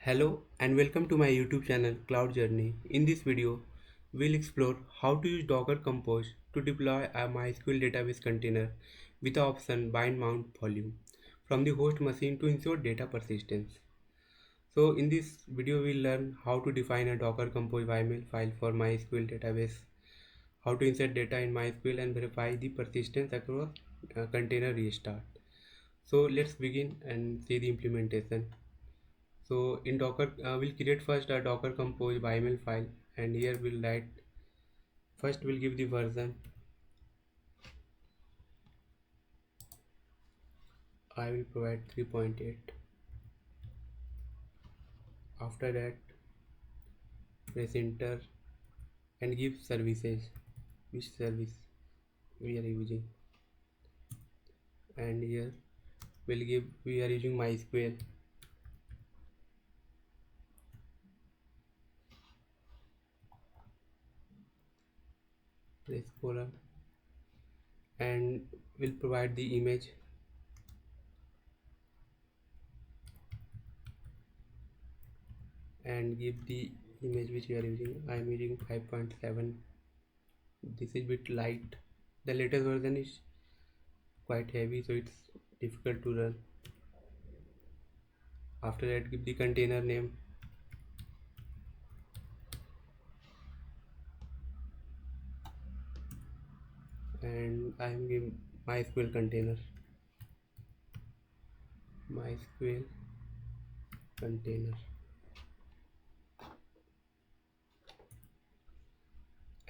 Hello and welcome to my YouTube channel Cloud Journey. In this video, we'll explore how to use Docker Compose to deploy a MySQL database container with the option bind mount volume from the host machine to ensure data persistence. So in this video, we'll learn how to define a Docker Compose YAML file for MySQL database, how to insert data in MySQL and verify the persistence across container restart. So let's begin and see the implementation. So in Docker, we'll create first a Docker Compose YAML file, and here we'll write first we'll give the version. I will provide 3.8. After that, press enter and give services, which service we are using, and here we'll give we are using MySQL. Press colon and we'll provide the image and give the image which we are using. I am using 5.7. This is bit light. The latest version is quite heavy, so it's difficult to run. After that, give the container name and I am giving MySQL container. MySQL container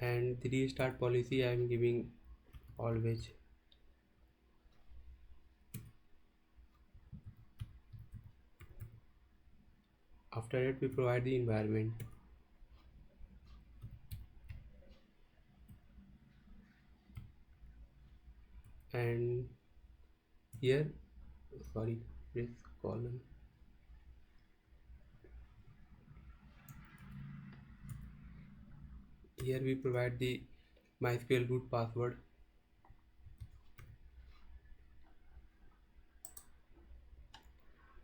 and the restart policy I am giving always. After that, we provide the environment and here sorry press colon here we provide the MySQL root password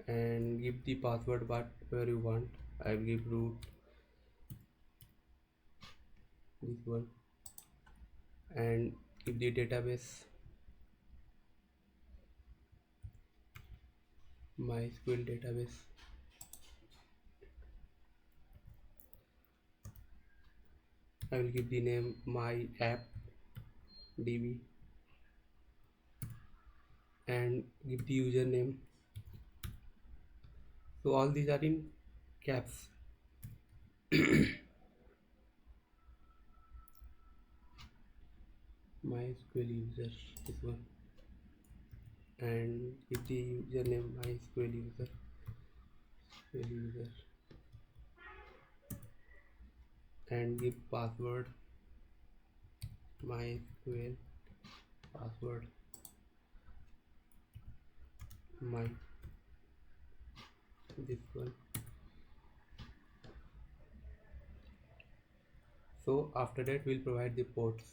and give the password whatever you want. I will give root this one and give the database MySQL database I will give the name my app db and give the username. So all these are in caps. MySQL user this one and give the username MySQL user and give password MySQL password my this one. So after that we'll provide the ports.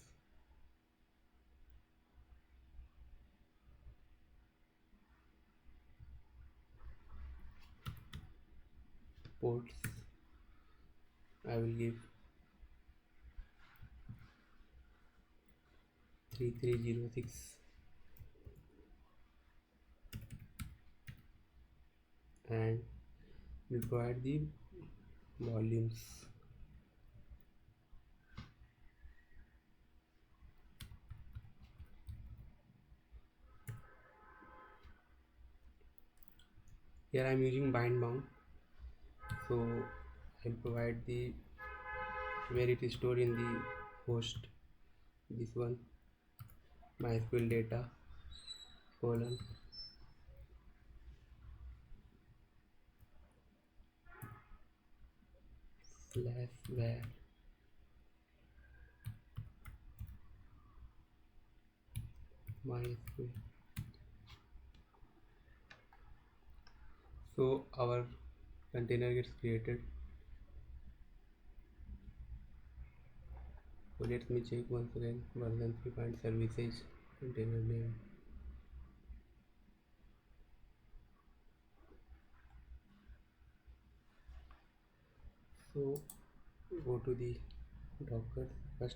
Ports I will give 3306 and we'll provide the volumes. Here I am using bind mount, so I'll provide the where it is stored in the host, this one MySQL data colon slash where MySQL. So our container gets created. So let me check once again version 3 find services container name. So go to the Docker first,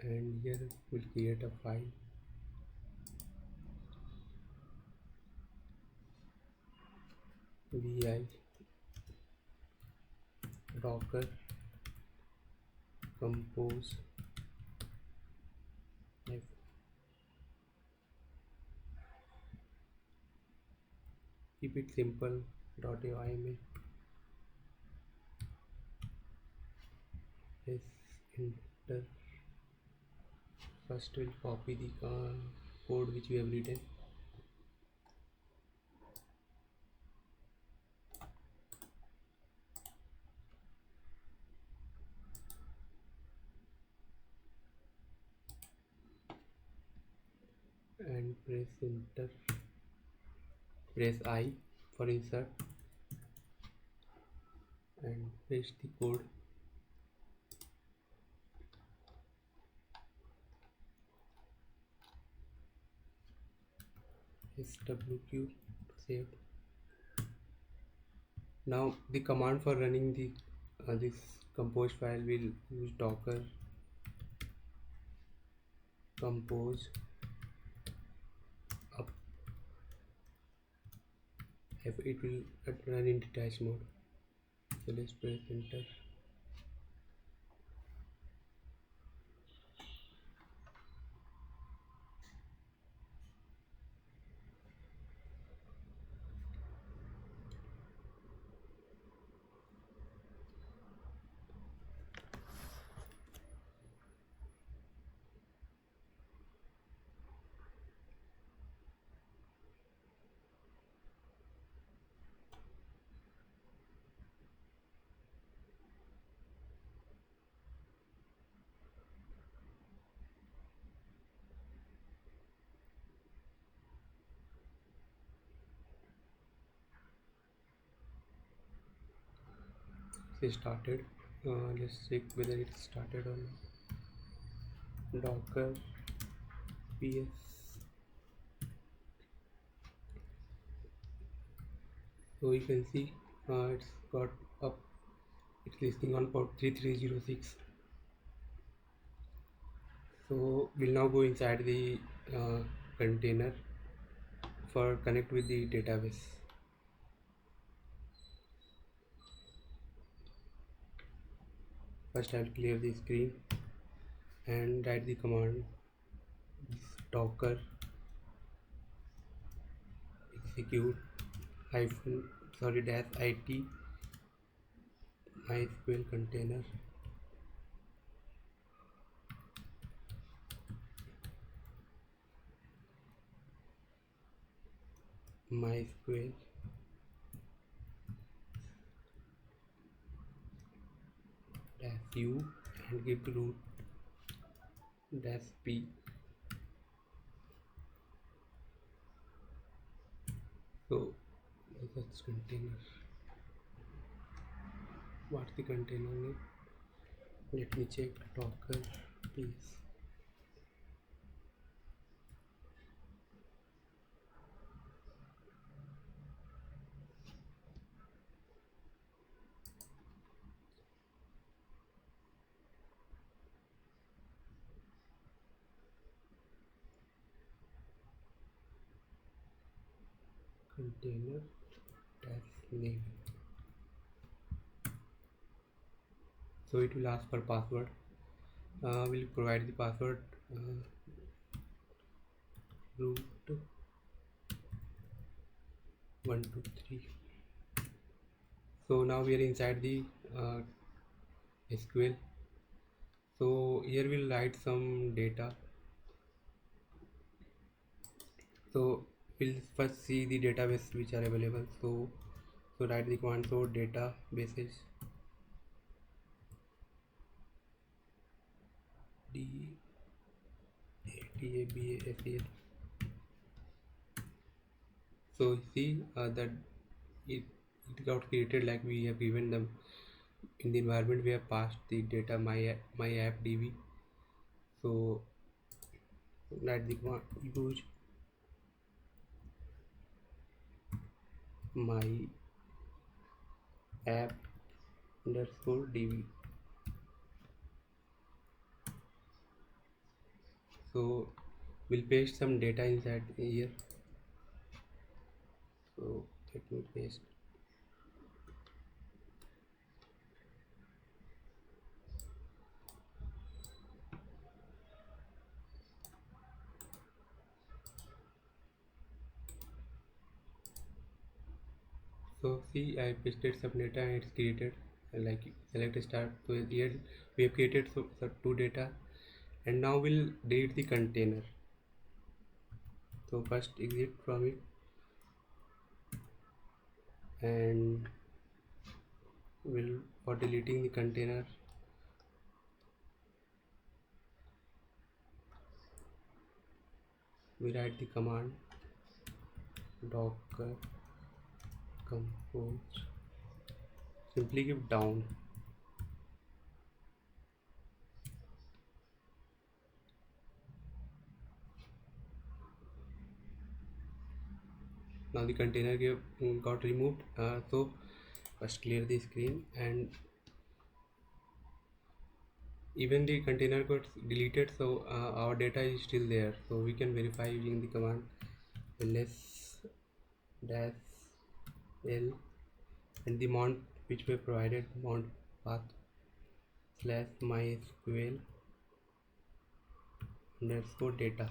and here we'll create a file vi docker compose f. Keep it simple .yaml is enter. First we'll copy the code which we have written and press enter. Press I for insert and paste the code. SWQ to save. Now the command for running the this compose file will use docker compose up. It will run in detached mode. So let's press enter. It started. Let's check whether it started or not. Docker ps. So you can see it's got up. It's listing on port 3306. So we'll now go inside the container for connect with the database. First I'll clear the screen and write the command docker execute hyphen dash it MySQL container MySQL dash u and give the root dash p. So that's container. What's the container name? Let me check. Docker please. Container dash name. So it will ask for password. We'll provide the password root 123. So now we are inside the SQL. So here we'll write some data. So we'll first see the database which are available. So write the command so databases database. So see that it got created like we have given them In the environment we have passed the data my app db. So write the command use my app underscore db. So we'll paste some data inside here. So let me paste. So see, I pasted some data and it's created like select start. So here we have created two data, and now we'll delete the container. So first exit from it, and we'll for deleting the container we write the command docker compose, simply give down. Now the container got removed. So first clear the screen, and even the container got deleted, so our data is still there. So we can verify using the command ls dash l, and the mount which we provided, mount path slash mysql underscore data.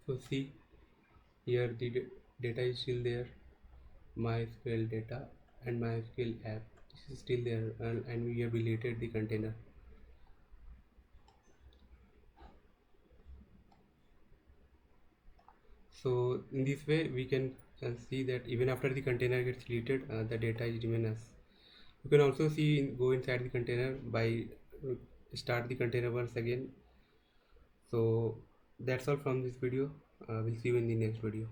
So see, here the data is still there, MySQL data and MySQL app. This is still there, and we have deleted the container. So in this way we can see that even after the container gets deleted, the data is remain as. You can also see go inside the container by start the container once again. So that's all from this video. We'll see you in the next video.